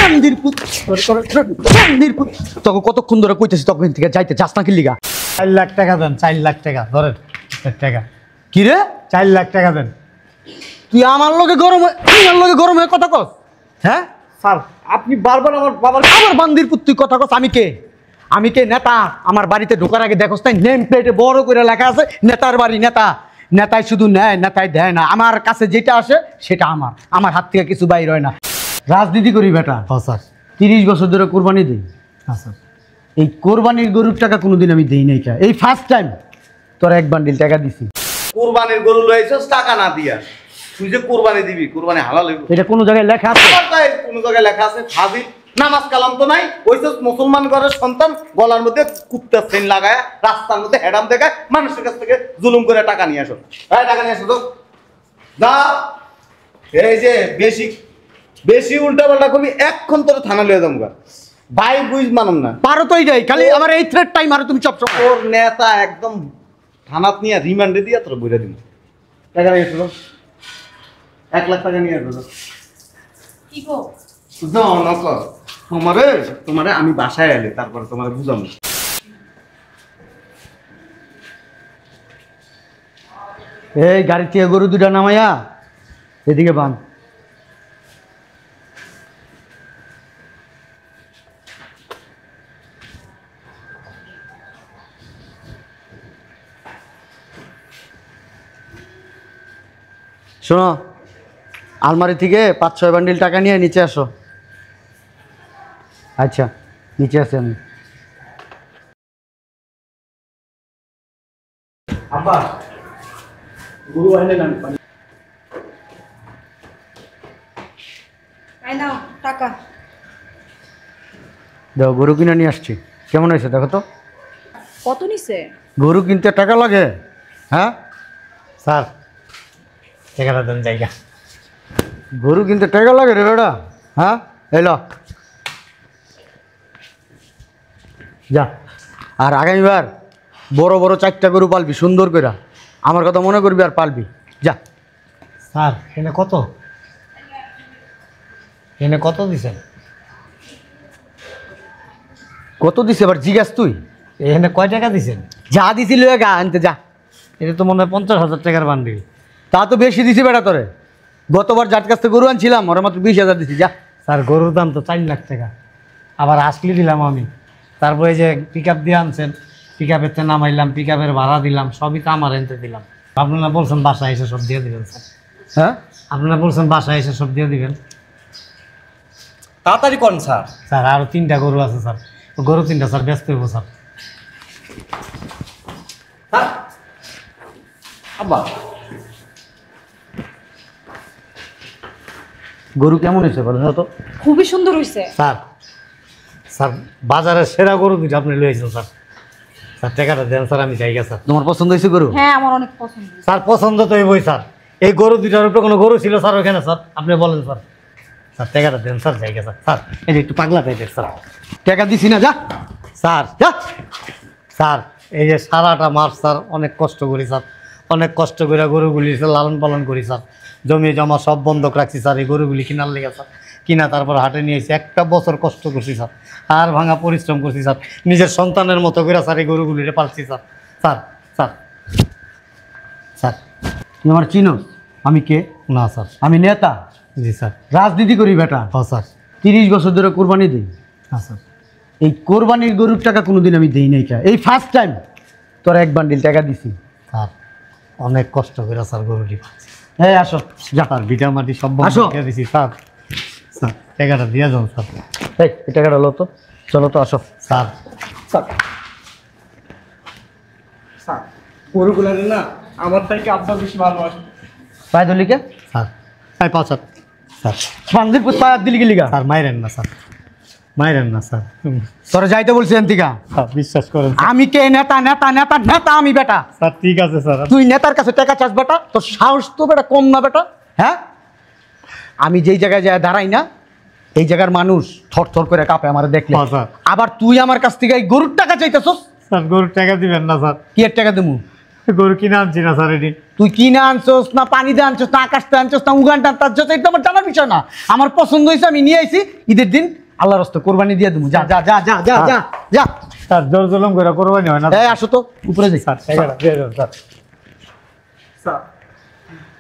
বান্দির পুত বান্দির পুত তোকে কতক্ষণ ধরে কইতেছি তখন থেকে যাইতে যাস না কি লিগা 4 লাখ টাকা দেন 4 লাখ টাকা ধরেন টাকা কি রে 4 লাখ টাকা দেন তুই আমার লগে গরম হয়ে কথা কস হ্যাঁ স্যার আপনি বারবার আমার বাবার আমার বান্দির পুত তুই কথা কস আমি কে নেতা আমার বাড়িতে ঢোকার আগে দেখোস তাই নেম প্লেটে বড় করে লেখা আছে নেতার বাড়ি নেতাই শুধু নেয় নেতাই দেয় না আমার কাছে যেটা আসে সেটা আমার হাত থেকে কিছু বাইর হয় না রাজনীতি করি বেটা স্যার 30 বছর ধরে কোরবানি দিই স্যার এই কোরবানির গরুর টাকা কোনোদিন আমি দেই নাই কা এই ফার্স্ট টাইম তোরা এক বান্ডিল টাকা দিছি কোরবানির গরু লইছস টাকা না দিয়া তুই যে কোরবানি দিবি কোরবানি হালাল হইব এটা কোনো জায়গায় লেখা আছে তাই কোন জায়গায় লেখা আছে ফাজিল নামাজ কালাম তো নাই ওইসব মুসলমান ঘরের সন্তান গলার মধ্যে কুত্তার চেন লাগায় রাস্তার মধ্যে হেডাম দেখায় মানুষের কাছ থেকে জুলুম করে টাকা নিয়ে আসো টাকা নিয়ে আসো তো যা এই যে বেশি উল্টা পাল্টা করবি এক্ষণ তোর থানা লয়ে যাবো ভাই বুঝ মানম না পারো তো এইটাই খালি আমার এই থ্রেড টাইম আর তুমি চপ তোর নেতা একদম থানাত নিয়ে রিমান্ডে দিয়া তোর বইরা দিন টাকা নিয়ে আসো 1 লাখ টাকা নিয়ে আসো কি গো তোমারে আমি বাসায় এলে তারপরে তোমার বুঝাবো এই গাড়ি থেকে গরু দুটা নামাইয়া এদিকে বান শোনো আলমারি থেকে 5-6 বান্ডিল টাকা নিয়ে নিচে আসো আচ্ছা নিচে আসি আমি আব্বা গরু আইলে না আই নাও টাকা দেখো গরু কিনে নিয়ে আসছি কেমন হয়েছে দেখো তো কত নিছে গরু কিনতে টাকা লাগে হ্যাঁ স্যার টাকাটা দেন জায়গা গরু কিনতে টাকা লাগে রে বেটা হ্যাঁ এলো যা আর আগামীবার বড় বড় 4টা গরু পালবি সুন্দর করে আমার কথা মনে করবি আর পালবি যা স্যার এনে কত দিছেন কত দিছে এবার জিজ্ঞাস তুই এখানে কয় টাকা দিছেন যা দিছিল গা আনতে যা এটা তো মনে হয় 50,000 টাকার বান্ডিল তা তো বেশি দিছি বেটা তোরে গতবার যার কাছ থেকে গরু আনছিলাম ওরা মাত্র 20,000 দিছি যা স্যার গরুর দাম তো 4 লাখ টাকা আবার আসলি দিলাম আমি তারপরে যে পিক আপ দিয়ে আনছেন পিক আপের তে নামাইলাম পিক আপের ভাড়া দিলাম সবই তো আমার এনতে দিলাম আপনারা বলছেন বাসায় এসে সব দিয়ে দিবেন স্যার হ্যাঁ আপনারা বলছেন বাসায় এসে সব দিয়ে দিবেন তাড়াতাড়ি কোন স্যার স্যার আরও 3টা গরু আছে স্যার গরু 3টা স্যার ব্যস্ত হইব স্যার আব্বা গরু কেমন হয়েছে বলো তো খুবই সুন্দর হইছে স্যার বাজারের সেরা গরু দুটো আপনি লইয়েছেন স্যার টাকাটা দেন স্যার আমি জায়গা স্যার তোমার পছন্দ হয়েছে গরু হ্যাঁ আমার অনেক পছন্দ স্যার পছন্দ তো হইবই স্যার এই গরু দুটার উপরে কোনো গরু ছিল স্যার ওখানে স্যার আপনি বলেন স্যার টাকাটা দেন স্যার জায়গা স্যার এই যে একটু পাগলা টাইপের স্যার টাকা দিছি না যা স্যার স্যার এই যে সারাটা মাস স্যার অনেক কষ্ট করি স্যার অনেক কষ্ট করে গরুগুলি লালন পালন করি স্যার জমি জমা সব বন্ধক রাখছি স্যার এই গরুগুলি কিনার লেগে স্যার কিনা তারপর হাটে নিয়ে এসে 1টা বছর কষ্ট করছি স্যার আর ভাঙা পরিশ্রম করছি স্যার নিজের সন্তানের মতো করে স্যার এই গরুগুলিরে পালছি স্যার স্যার স্যার স্যার তুই আমার চিনো আমি কে না স্যার আমি নেতা জি স্যার রাজনীতি করি বেটা হ্যাঁ স্যার 30 বছর ধরে কোরবানি দিই হ্যাঁ স্যার এই কোরবানির গরুর টাকা কোনোদিন আমি দেই নাই কা এই ফার্স্ট টাইম তোরা এক বান্ডিল টাকা দিছি স্যার অনেক কষ্ট করে স্যার গরুটি পালছি হ্যাঁ আসো যা স্যার ভিটা মাটি সব আসো। বন্ধ দিছি স্যার স্যার টাকাটা দিয়ে যান স্যার এই টাকাটা লো তো চলো তো আসো স্যার স্যার গরুগুলা না আমার থেকে আব্বা বেশি ভালোবাসে পায় দলিকে স্যার তাই পাঁচাত স্যার বান্দির পুত পায় দিলি গেলিগা স্যার মাইরেন না স্যার স্যার তোরা যাইতে বলছি এনতিকা স্যার বিশ্বাস করেন আমি কে নেতা নেতা নেতা নেতা আমি বেটা স্যার ঠিক আছে স্যার তুই নেতার কাছে টাকা চাস বেটা তোর সাহস তো বেটা কম না বেটা হ্যাঁ আমি যেই জায়গায় যায় দাঁড়াই না এই জায়গার মানুষ থর থর করে কাঁপে আমার দেখলে হ্যাঁ, স্যার। আবার তুই আমার কাছ থেকে এই গরুর টাকা চাইতেছস স্যার গরুর টাকা দিবেন না স্যার কি এর টাকা দেবো গরু কিনে আনছি না স্যার এটি। তুই কিনে আনছস না পানিতে আনছস না আকাশতে আনছস না উগানটা তার যত এটা আমার জানার বিষয় না। আমার পছন্দ হয়েছে, আমি নিয়ে আইছি। ঈদের দিন আল্লাহর রাস্তে কোরবানি দিয়ে দেবো। যা যা যা যা যা যা যা। স্যার জোর জুলুম করে কোরবানি হয় না এই আসো তো উপরে যাই। স্যার টাকাটা দিয়ে দেন স্যার। স্যার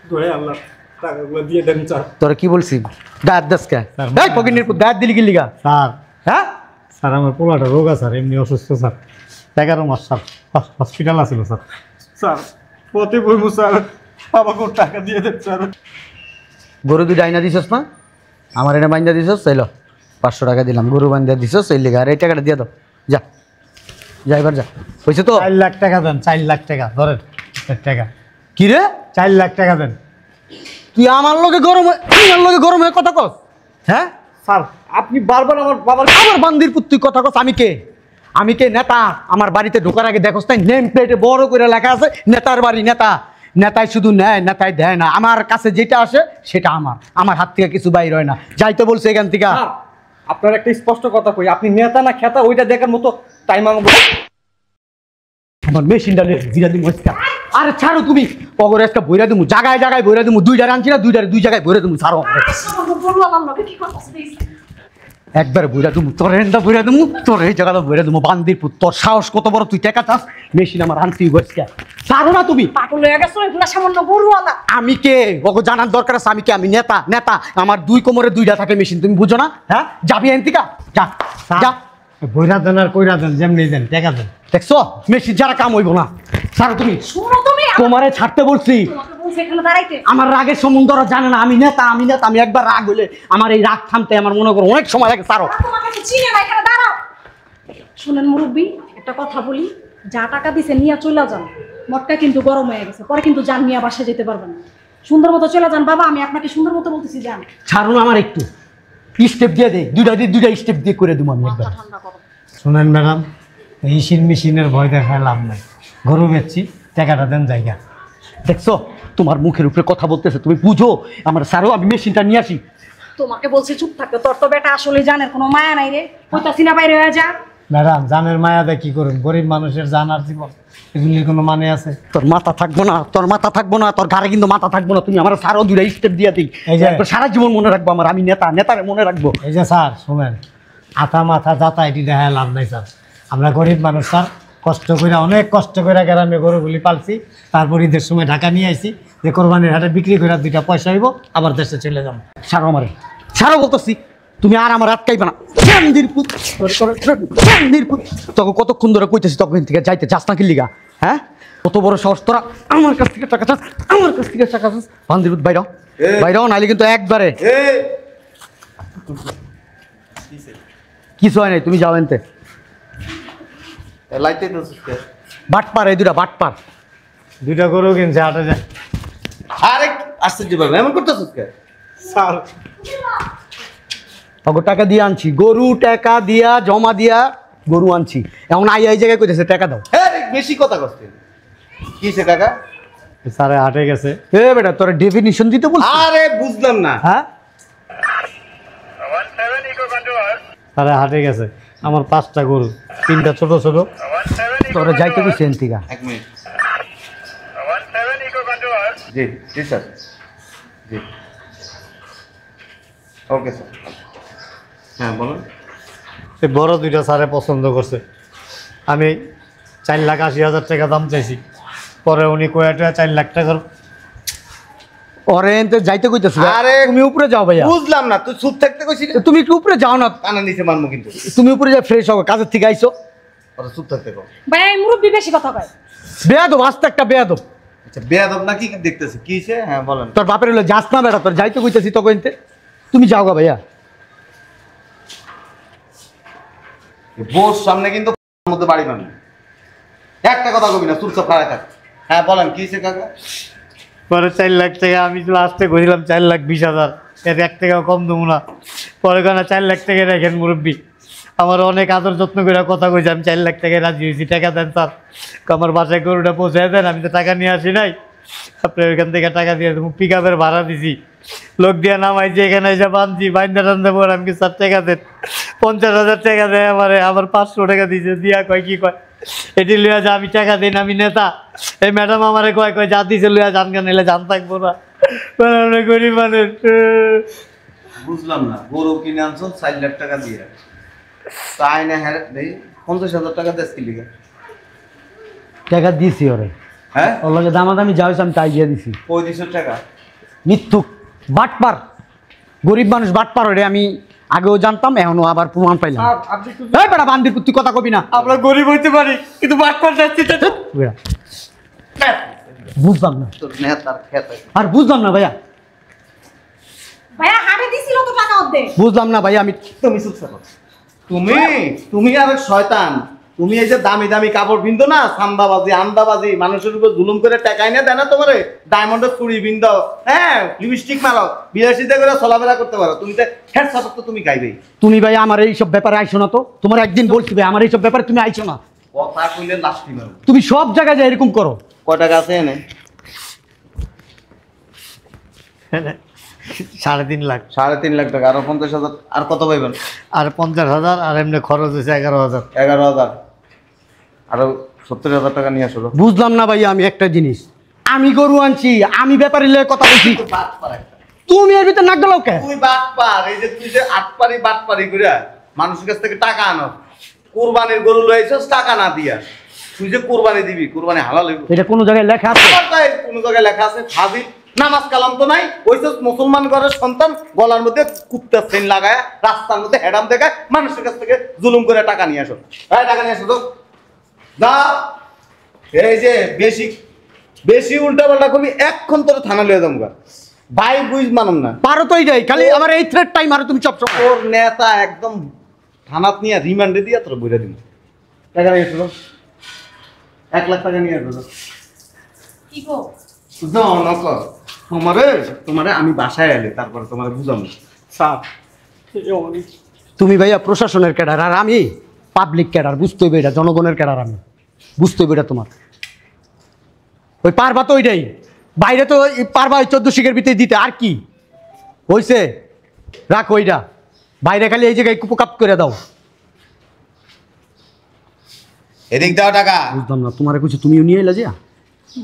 দোয়া আল্লাহ টাকাগুলো দিয়ে দেন স্যার। তোরা কি বলছি দাঁত দাসকে স্যার, এই পকেটের দাঁত দিলি কি লিগা? স্যার হ্যাঁ স্যার আমার পোলাটা রোগা স্যার, এমনি অসুস্থ স্যার। 11 মাস স্যার হসপিটাল আছিল স্যার। স্যার পথে বইমু স্যার, আমাকে টাকা দিয়ে দেন স্যার। গরু দুই ডাইনা দিছস না, আমার এটা বাইন্দা দিছস, চাইলো 500 টাকা দিলাম। গরু বাইন্দা দিছস এই লিগা। আর এই টাকাটা দিয়ে দাও। যা যা এবার যা। হয়েছে তো? 4 লাখ টাকা দেন, 4 লাখ টাকা ধরেন। টাকা কি রে 4 লাখ টাকা দেন। তুই আমার লগে গরম আমার লগে গরম হয়ে কথা কস? হ্যাঁ স্যার আপনি বারবার আমার বাবার আমার বান্দির পুত তুই কথা কস? আমি কে? আমি কে? নেতা। আমার বাড়িতে ঢোকার আগে দেখোস তাই নেম প্লেটে বড় করে লেখা আছে নেতার বাড়ি নেতা। নেতাই শুধু নেয়, নেতাই দেয় না। আমার কাছে যেটা আসে সেটা আমার। আমার হাত থেকে কিছু বাইর হয় না। যাইতে বলছে এখান থেকে। স্যার, আপনার একটা স্পষ্ট কথা কই, আপনি নেতা না খেতা ওইটা দেখার মতো টাইম আমাকে আমার মেশিনটা জিরা দিমু আজকে। আরে ছাড়ো তুমি। পগরে আজকে বইরা দিমু, জায়গায় জায়গায় বইরা দিমু। দুইটা আনছি না, দুই জায়গায় বইরা দিমু। ছাড়ো একবার বইরা দিমু, তোর এন্ডা বইরা দিমু, তোর এই জায়গাটা বইরা দিমু। বান্দির পুত, তোর সাহস কত বড়? তুই টাকা চাস? মেশিন আমার আনতেই বসকে। ছাড়ো না তুমি। পাগল হয়ে গেছো, এগুলা সামান্য গরুওয়ালা। আমি কে ওকে জানার দরকার আছে। আমি কে? আমি নেতা। নেতা আমার 2 কোমরে 2টা থাকে মেশিন। তুমি বুঝো না? হ্যাঁ যাবি এনতিকা যা যা। বইরা দেন আর কইরা দেন, যেমনি দেন টাকা দেন। দেখছো মেশিন যারা কাম হইব না। ছাড়ো তুমি। শুনো তুমি, তোমারে ছাড়তে বলছি। তোমাকে বলছি এখানে দাঁড়াইতে। আমার রাগের সম্বন্ধ ওরা জানে না। আমি নেতা, আমি নেতা। আমি একবার রাগ হইলে আমার এই রাগ থামতে আমার মনে করো অনেক সময় লাগে। ছাড়ো। ওরা তোমাকে তো চিনে না, এখানে দাঁড়াও। শুনেন মুরব্বী, একটা কথা বলি, যা টাকা দিছে নিয়ে চলে যান। মটকা কিন্তু গরম হয়ে গেছে, পরে কিন্তু যান নিয়ে বাসায় যেতে পারবেন না। সুন্দর মতো চলে যান বাবা, আমি আপনাকে সুন্দর মতো বলতেছি যান। ছাড়ো না আমার একটু। স্টেপ দিয়ে দেই, দুইটা স্টেপ দিয়ে করে দেবো আমি একবার। মাথা ঠান্ডা করো। শুনেন ম্যাডাম, এই মেশিনের ভয় দেখায় লাভ নাই। গরু বেচছি, টাকাটা দেন জায়গা। দেখছো তোমার মুখের উপরে কথা বলতেছে, তুমি বুঝো আমার। ছাড়ো, আমি মেশিনটা নিয়ে আসি। তোমাকে বলছি চুপ থাকতে, তোর তো বেটা আসলে জানের কোনো মায়া নাই রে। কইতাছি না বাইরে হয়ে যা। ম্যাডাম জানের মায়াদা কি করুন? গরিব মানুষের জান আর জীবন, এগুলির কোনো মানে আছে? তোর মাথা থাকবো না, তোর মাথা থাকবো না, তোর ঘাড়ে কিন্তু মাথা থাকবো না। তুমি আমার ছাড়ো, দুইটা স্টেপ দিয়ে দিই। এই যে- একবার সারা জীবন মনে রাখবো আমার। আমি নেতা, নেতারে মনে রাখবো। এই যে স্যার শুনেন, আথা মাথা যাতা এটি দেখায় লাভ নাই স্যার। আমরা গরিব মানুষ স্যার, কষ্ট করে অনেক কষ্ট করে গ্রামে গরুগুলি পালছি। তারপর ঈদের সময় ঢাকা নিয়ে আইছি যে কোরবানির হাটে বিক্রি করে 2টা পয়সা হইব, আবার দেশে চলে যাবো। ছাড়ো আমারে, ছাড়ো বলতেছি। তুমি আর আমার আটকাইবে না। তোকে কতক্ষণ ধরে কইতেছি তখন থেকে যাইতে চাস না কি লিগা? হ্যাঁ কত বড় সাহস তোরা আমার কাছ থেকে টাকা চাস? আমার কাছ থেকে টাকা চাস? বান্দির বাইরাও, বাইরাও, নাইলে কিন্তু একবারে কিছু হয় নাই। তুমি যাও এনতে। লাইতে বাটপার, এই দুটা বাটপার। 2টা গরু কিনছে হাটে যায়। আরে আশ্চর্য ভাবে এমন করতেছিস কে? স্যার ওগো টাকা দিয়ে আনছি, গরু টাকা দিয়া জমা দিয়া গরু আনছি। এখন এই জায়গায় কইতেছে টাকা দাও। হ্যাঁ বেশি কথা কষ্ট কিসে কাকা? স্যারে হাটে গেছে। এ বেটা তোর ডেফিনিশন দিতে বলছি। আরে বুঝলাম না। হ্যাঁ স্যারে হাটে গেছে, আমার 5টা গরু, 3টা ছোট ছোট। তোরা যাইতে কইছে এনতিকা। এক মিনিট। জি জি স্যার, জি ওকে স্যার। হ্যাঁ বলুন। এই বড় 2টা স্যারে পছন্দ করছে। আমি 4,80,000 টাকা দাম চাইছি, পরে উনি কয়েকটা 4 লাখ টাকার। ওরে এনতে যাইতে কইতেছে। আরে তুমি উপরে যাও ভাইয়া। বুঝলাম না, তুই চুপ থাকতে কইছিস। তুমি একটু উপরে যাও না। কানা নিচে মানবো কিন্তু। তুমি উপরে যা ফ্রেশ হও, কাজের থেকে আইছো। ওরা চুপ থাকতে কও। ভাই এই মুরব্বী বেশি কথা কয়। বেয়াদব, আস্তে একটা বেয়াদব। আচ্ছা বেয়াদব না কি দেখতেছি কিসে? হ্যাঁ বলেন। তোর বাপের হলো যাস না বেটা, তোর যাইতে কইতেছি তখন এনতে। তুমি যাও গা ভাইয়া। বোস সামনে কিন্তু মধ্যে বাড়ি বানাবি। একটা কথা কবি না, চুপচাপ খাড়া থাক। হ্যাঁ বলেন কিসে কাকা? পরে 4 লাখ টাকা আমি তো লাস্টে কইলাম 4,20,000, এর 1 টাকাও কম দেবো না। পরে কেনা 4 লাখ টাকা রাখেন মুরব্বী। আমার অনেক আদর যত্ন করে কথা কইছি, আমি 4 লাখ টাকায় রাজি হয়েছি। টাকা দেন স্যার। আমার বাসায় গরুটা পৌঁছে দেন, আমি তো টাকা নিয়ে আসি নাই। আপনার ওইখান থেকে টাকা দিয়ে দেবো। পিক আপের ভাড়া দিছি, লোক দিয়ে নামাইছি, এখানে এসে বাঁধছি, বাইন্দা টান্দা পর আমি কি 4 টাকা দেন? 50,000 টাকা দেয় আমারে, আবার 500 টাকা দিয়েছে। দিয়া কয় কি কয় এটি লইয়া যা, আমি টাকা দিন, আমি নেতা। এই ম্যাডাম আমারে কয় কয় যা দিছে লইয়া যান, কেন নিলে জান থাকবো না, আমরা গরিব মানুষ। বুঝলাম না, গরু কিনে আনছো 4 লাখ টাকা দিয়ে, তাই না? হ্যাঁ, 50,000 টাকা দেশ কি লিখে? টাকা দিছি ওরে, হ্যাঁ, ওর লগে দামাদামি যা হয়েছে আমি তাই দিয়ে দিছি। 3500 টাকা। মিথ্যুক, বাটপার, গরিব মানুষ বাটপার ওরে আমি আগেও জানতাম, এখনো আবার প্রমাণ পাইলাম। আপনি একটু এই বেটা বান্দির তুই কথা কবি না। আমরা গরিব হইতে পারি, কিন্তু বাটপার যাচ্ছি তো। বেটা, বুঝলাম না, তোর নেতার খেতে আর বুঝলাম না ভাইয়া, ভাইয়া হাটে দিছিল তো টাকা অর্ধেক। বুঝলাম না ভাইয়া। আমি তুমি চুপ থাকো। তুমি আর এক শয়তান। তুমি এই যে দামি দামি কাপড় পিনতো না, সান্দাবাজি আন্দাবাজি, মানুষের উপর জুলুম করে টাকা এনে দেয় না তোমারে, ডায়মন্ডের চুড়ি পিনতো, হ্যাঁ, লিপস্টিক মারো, বিলাসিতা করে চলাফেরা করতে পারো, তুমি তো হেড সাপোর্ট তো তুমি গাইবেই। তুমি ভাই আমার এইসব ব্যাপারে আইসো না তো। তোমার একদিন বলছি ভাই আমার এইসব ব্যাপারে তুমি আইসো না। কথা কইলে লাস্টি মারো। তুমি সব জায়গায় যা এরকম করো। কয় টাকা আছে এনে? 3.5 লাখ। 3.5 লাখ টাকা, আরো 50,000, আর কত পাইবেন? আর 50,000, আর এমনি খরচ হয়েছে 11,000। 11,000, আরো 70,000 টাকা নিয়ে আসো। বুঝলাম না ভাইয়া আমি একটা জিনিস, আমি গরু আনছি, আমি ব্যাপারে লয়ে কথা বলছি, তুমি এর ভিতরে নাক গলাও কে? তুই বাটপার, এই যে তুই যে আটপারি বাটপারি করে মানুষের কাছ থেকে টাকা আনো, কুরবানির গরু লইছস টাকা না দিয়া, তুই যে কুরবানি দিবি, কুরবানি হালাল হইব। এটা কোনো জায়গায় লেখা আছে? তাই কোন জায়গায় লেখা আছে? হাজির নামাজ কালাম তো নাই, ওইসব মুসলমান ঘরের সন্তান গলার মধ্যে কুত্তার চেইন লাগায় রাস্তার মধ্যে হেডাম দেখায় মানুষের কাছ থেকে জুলুম করে টাকা নিয়ে আসো। এই টাকা নিয়ে আসো তো, যা। এই যে বেশি বেশি উল্টা পাল্টা করবি, এক্ষণ তোর থানা লয়ে যাবো। ভাই বুঝ মানম না, পারো তো এইটাই, খালি আমার এই থ্রেড টাইম আর তুমি সব সময়। তোর নেতা একদম থানাত নিয়ে রিমান্ডে দিয়া তোর বইরা দিন। টাকা নিয়ে আসো, 1 লাখ টাকা নিয়ে আসো। কি গো? তোমারে আমি বাসায় এলে তারপরে তোমার বুঝাবো। স্যার, তুমি ভাইয়া প্রশাসনের ক্যাডার আর আমি পাবলিক ক্যাডার, বুঝতে হইবে এটা, জনগণের ক্যাডার আমি, বুঝতে হইবে এটা তোমার। ওই পারবা তো ওইটাই, বাইরে তো পারবা ওই 14 শিখের ভিতরে দিতে, আর কি হইছে? রাখো ওইটা, বাইরে খালি এই জায়গায় কুপকাপ করে দাও। এদিক দাও টাকা। বুঝলাম না, তোমার কিছু তুমিও নিয়ে এলে যে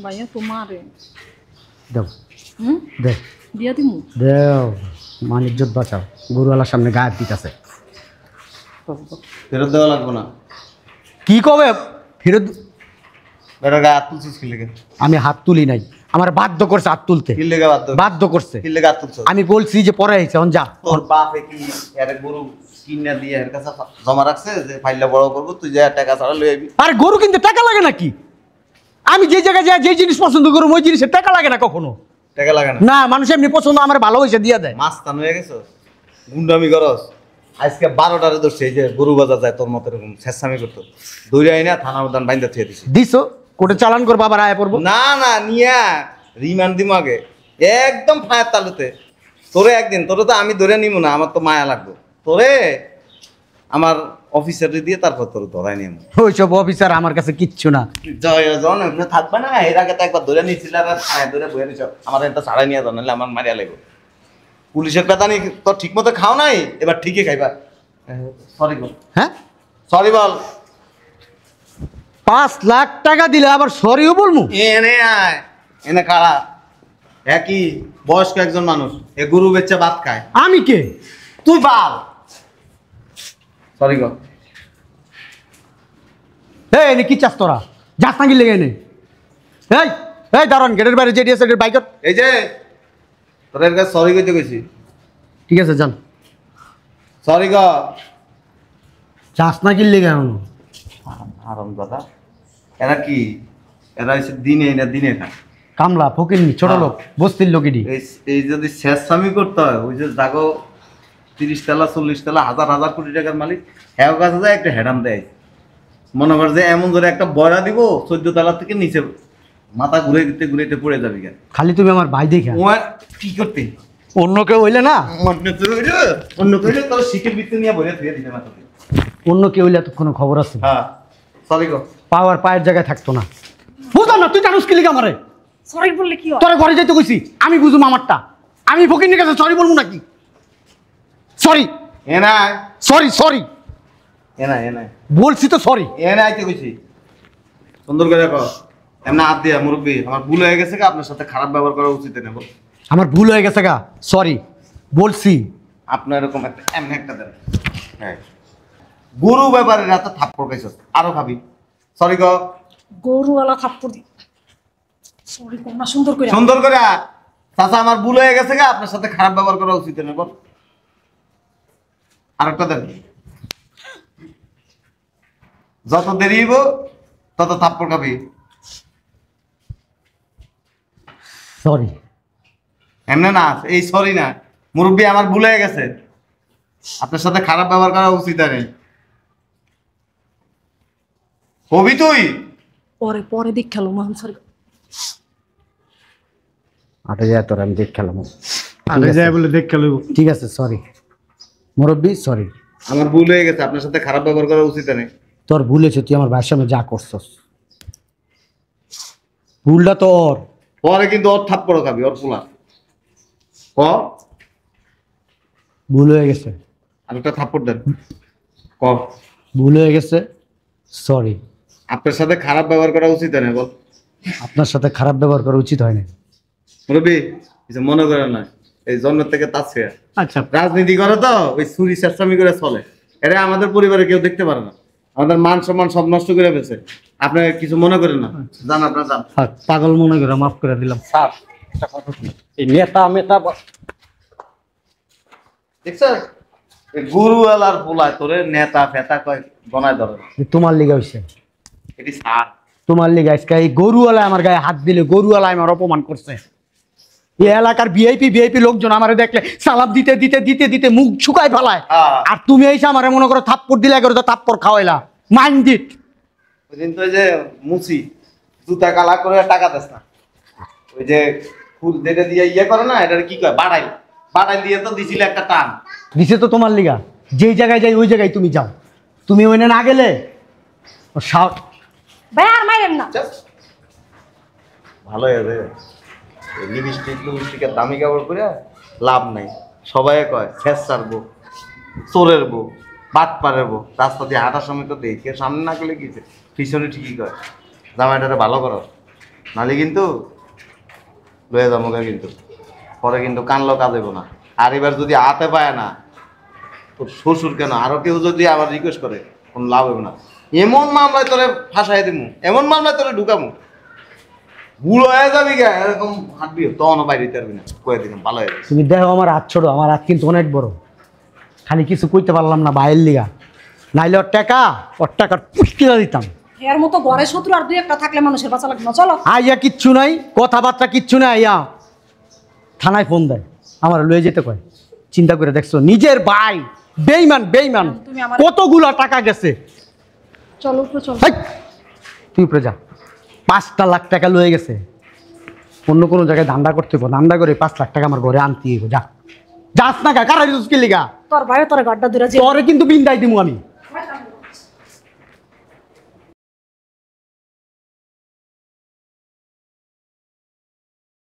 ভাইয়া তোমারে দাও, হুম দে দিয়া দিমু। দেও, মান ইজ্জত বাঁচাও, গরুওয়ালার সামনে গায়ের দিতেছে। ফেরত দেওয়া লাগবো না। কি কবে ফেরত? বেটার গায়ে হাত তুলছিস কি লেগে? আমি হাত তুলি নাই, আমার বাধ্য করছে হাত তুলতে, কি লেগে বাধ্য করছে। কি লেগে হাত তুলছো? আমি বলছি যে পরে আইছে, এখন যা। তোর বাপে কি এর গরু কিনা দিয়ে এর কাছে জমা রাখছে যে ফাইলটা বড় করবো, তুই যা টাকা ছাড়া লই আইবি? আর গরু কিনতে টাকা লাগে নাকি? আমি যে জায়গায় যাই যে জিনিস পছন্দ করব ওই জিনিসের টাকা লাগে না কখনো। টাকা লাগে না? না, মানুষ এমনি পছন্দ আমার ভালো হয়েছে দিয়ে দেয়। মাস্তান হয়ে গেছো, গুন্ডামি করস। আজকে 12টারে ধরছে, এই যে গরু বাজার যায় তোর মতো এরকম ছেঁচামি করতো, দৌড়ে আইনা থানার উদ্যান বাইন্দা থুয়ে দিছি। দিছো কোর্টে চালান করবো, আবার আয়া পড়বো। না না, নিয়া রিমান্ড দিম আগে একদম ফায়ার তালুতে। তোরে একদিন, তোরে তো আমি ধরে নিব না, আমার তো মায়া লাগবে। তোরে আমার অফিসারে দিয়ে তারপর তোর ধরাই নিব। ওইসব অফিসার আমার কাছে কিচ্ছু না। জয় জন এমনি থাকবে না, এর আগে তো একবার ধরে নিয়েছিল আর ছায়া ধরে বয়ে নিছ। আমার এটা ছাড়াই নিয়ে যাও, নাহলে আমার মারিয়া লাগবে। পুলিশের পেতানি তোর ঠিক মতো খাও নাই, এবার ঠিকই খাইবা। সরি বল, হ্যাঁ, সরি বল। 5 লাখ টাকা দিলে আবার সরিও বলবো? এনে আয়, এনে কারা একই বয়স্ক একজন মানুষ, এ গরু বেচে ভাত খায়। আমি কে? তুই বাল। সরি গো। এই কি চাস তোরা? যাস নাকি লেগে নে। এই এই দাঁড়ান, গেটের বাইরে যে ডিএস এর বাইকার। এই যে তোর এর কাছে সরি কইতে কইছি। ঠিক আছে যান। সরি গো। যাস নাকি লেগে এখন? আরাম দাদা, এরা কি? এরা হচ্ছে দিনে না দিনে খায়। কামলা ফকিরনি ছোট লোক, বস্তির লোকেরই। এই যদি শেষামি করতে হয়, ওই যে জাগো 30 তলা 40 তলা হাজার হাজার কোটি টাকার মালিক, হ্যাঁ কাছে যায় একটা হেডাম দেয়। মনে কর যে এমন ধরে একটা বয়রা দিব 14 তলা থেকে নিচে, মাথা ঘুরাইতে ঘুরাইতে পড়ে যাবি কেন? খালি তুমি আমার ভাই দেখা। ও কি করতে? অন্য কেউ হইলে না, অন্য কেউ তোর শিখের ভিত্তি নিয়ে বলে ধুয়ে দিতে না তোকে। অন্য কেউ হইলে এতক্ষণ খবর আছে। হ্যাঁ সরি গো। পাওয়ার পায়ের জায়গায় থাকতো না। বুঝলাম না, তুই জানুস কি লিখে আমারে? সরি বললে কি হয়? তোরা ঘরে যাইতে কইছি, আমি বুঝুম আমারটা। আমি ফকিরনির কাছে সরি বলবো নাকি? সরি এনাই সরি সরি এনাই এনাই বলছি তো, সরি। এনাই আইতে কইছি। সুন্দর করে কর। এমনি হাত দিয়া মুরব্বী আমার ভুল হয়ে গেছে আপনার সাথে খারাপ ব্যবহার করা উচিত নেব। আমার ভুল হয়ে গেছে গা, সরি বলছি। আপনার এরকম একটা এমনি একটা দেন। হ্যাঁ গরু ব্যাপারে এত থাপ্পড় খাইছস, আরো খাবি। সরি ক। গরুওয়ালা থাপ্পড় দি সরি কোন না সুন্দর করে সুন্দর করে চাচা আমার ভুল হয়ে গেছে গা আপনার সাথে খারাপ ব্যবহার করা উচিত নেব। আরেকটা দেন। যত দেরি হইব তত থাপ্পড় খাবি। সরি। এমনি না, এই সরি না, মুরব্বী আমার ভুল হয়ে গেছে, আপনার সাথে খারাপ ব্যবহার করা উচিত নেই। কবি তুই পরে পরে দেখ খেলো মহান সরি আটে যায় তোর, আমি দেখ খেলাম। আগে যায় বলে দেখ খেলব। ঠিক আছে সরি মুরব্বী, সরি। আমার ভুল হয়ে গেছে, আপনার সাথে খারাপ ব্যবহার করা উচিত নেই। তোর ভুল হয়েছে, তুই আমার ভাইয়ের সামনে যা করছস ভুলটা তোর। পরে কিন্তু ওর থাপ্পড় খাবি, ওর পোলা। ক ভুল হয়ে গেছে, আরেকটা থাপ্পড় দেন। ক ভুল হয়ে গেছে, সরি। আপনার সাথে খারাপ ব্যবহার করা উচিত নেই বল। আপনার সাথে খারাপ ব্যবহার করা উচিত হয়নি। মুরব্বী কিছু মনে করেন না, এই জন্মের থেকে তাচ্ছে আচ্ছা রাজনীতি করে তো ওই চুরি চেষ্টামি করে চলে, এরা আমাদের পরিবারে কেউ দেখতে পারে না, আমাদের মান সম্মান সব নষ্ট করে ফেলছে। আপনি কিছু মনে করেন না, যান আপনার যান। থাক, পাগল মনে করে মাফ করে দিলাম। স্যার একটা কথা শুনুন। এই নেতা মেতা দেখছেন এই গুরুওয়ালার পোলায় তোরে নেতা ফেতা কয় গনায় ধরে না। যে তোমার লিগা হয়েছে, এটি সার তোমার লিগা আজকে এই গরুওয়ালা আমার গায়ে হাত দিলে, গরুওয়ালা আমার অপমান করছে। এই এলাকার ভিআইপি লোকজন আমারে দেখলে সালাম দিতে দিতে দিতে দিতে মুখ শুকায় ফেলায়। আর তুমি এসে আমারে মনে করো থাপ্পড় দিলে, করে তো থাপ্পড় খাওয়াইলা। Mind it. ওই দিন তো ওই যে মুসি জুতা কালা করে টাকা দেস না, ওই যে ফুল যেটা দিয়ে ইয়ে করে না, এটা কি কয় বাড়াই, বাড়াই দিয়ে তো দিছিল একটা টান। দিছে তো তোমার লিগা, যেই জায়গায় যাই ওই জায়গায় তুমি যাও। তুমি ওইনে না গেলে ও ভাই আর মাইরেন না। ভালো হয়েছে লিপস্টিকের দামি কাপড় করে লাভ নাই। সবাই কয় শেষ সারবো, চোরের বউ, বাট পারের বউ, রাস্তা দিয়ে হাঁটার সময় তো দেখি কেউ সামনে না করলে গিয়েছে, পিছনে ঠিকই কয় জামাইটারে ভালো করো, নাহলে কিন্তু লয়ে যাবো কিন্তু পরে কিন্তু কানলো কাজ হইব না। আর এবার যদি হাতে পায় না তোর শ্বশুর কেন আরো কেউ যদি আবার রিকোয়েস্ট করে কোনো লাভ হইব না। এমন মামলায় তোরে ফাঁসাই দিমু, এমন মামলায় তোরে ঢুকামু, বুড়ো হয়ে যাবি গা, এরকম হাঁটবি তখনও বাইরে দিতে পারবি না। কয়ে দিলাম ভালো হয়ে তুমি দেখো আমার হাত ছোট, আমার হাত কিন্তু অনেক বড়। খালি কিছু কইতে পারলাম না বাইরের লিগা, নাইলে ওর টাকার পুষ্টিরা দিতাম। এর মতো ঘরে শত্রু আর দুই একটা থাকলে মানুষের বাঁচা লাগবে না। চলো আইয়া কিচ্ছু নাই, কথাবার্তা কিচ্ছু নাই। আইয়া থানায় ফোন দেয়, আমার লয়ে যেতে কয়। চিন্তা করে দেখছো, নিজের ভাই বেইমান বেইমান, তুমি আমার- কতগুলা টাকা গেছে। চলো উপরে চলো। হাই! তুই উপরে যা, 5টা লাখ টাকা লয়ে গেছে। অন্য কোনো জায়গায় ধান্দা করতে হইব, ধান্দা করে 5 লাখ টাকা আমার ঘরে আনতে হইব। যা, যাস না গা, কারা দিস কি লিগা? তোর ভাই তোর গাড্ডা দূরে যে তোরে কিন্তু বিন্দাই দিমু আমি।